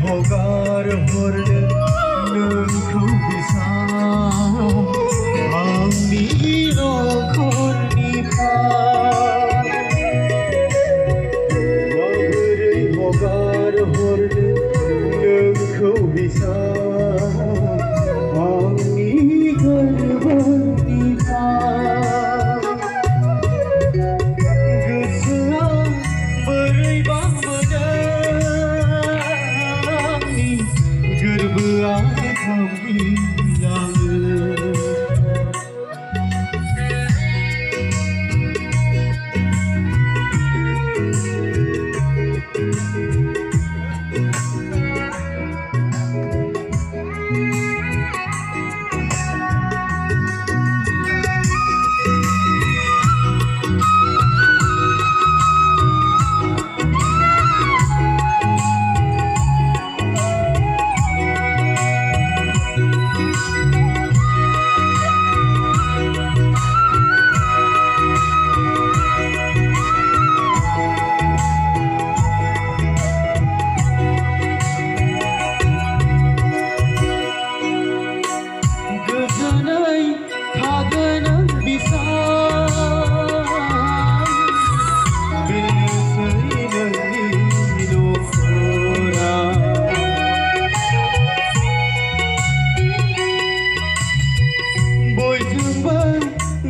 हगार हरनो नोंखौ बिसां आंनि नखरनिफ्राय माबोरै हगार हरनो नोंखौ बिसां आंनि गोरबोनिफ्राय गोसोआ बोरैबा मोनो आंनि गोरबोआ खामग्लिलाङो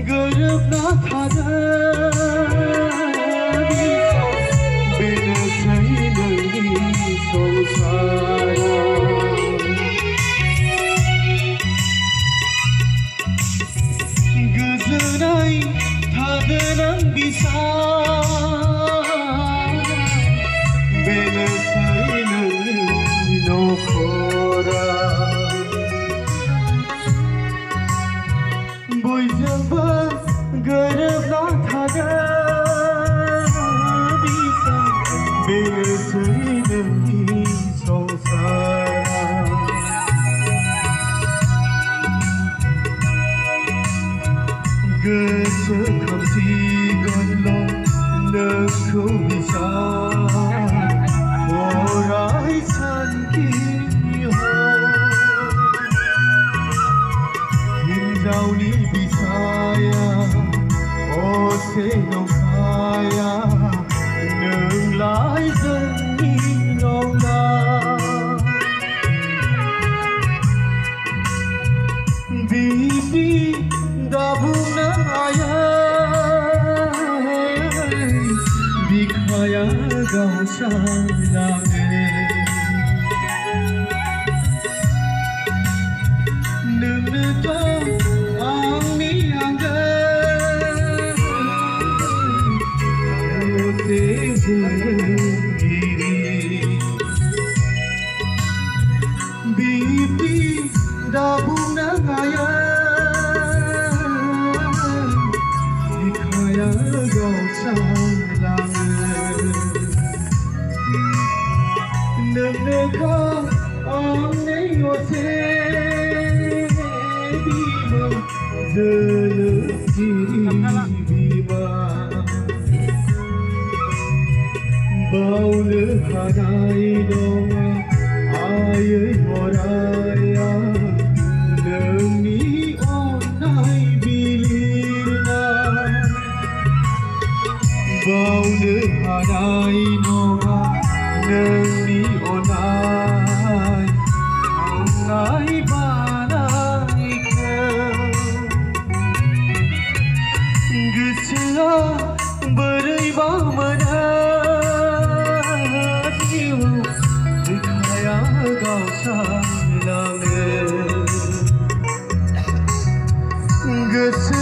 गोरोबना थागोन बेनोसै नोंनि संसारा गोजोनै थागोन आं बिसां बेनोसै नोंनि नखरा बयजोंबो गोरोबना थागोन बिसां बेनोसै नोंनि संसारा गोसोखांसिगोनल' नोंखौ बिसां अराय सानखि हिन्जावनि बिसाया असे नंखाया नोंलाय जोंनि नङा बिदि दाबुंनो हाया बिखाया गावस्रालाङो नोंनोथ' आंनि आंगो असे जोंगिरि बिब्दि दाबुंनो हाया बिखाया गावस्रालाङो नोंनोखौ आंनि असे जोनोमगिरि बिमा बावनो हानाय नङा आयै अराया नोंनि अननाय बिलिरनाय बावनो हानाय नङा नोंनि अननाय आंनाय गोसोआ बोरैबा मोनो बिखाया गावस्रालाङो गोसो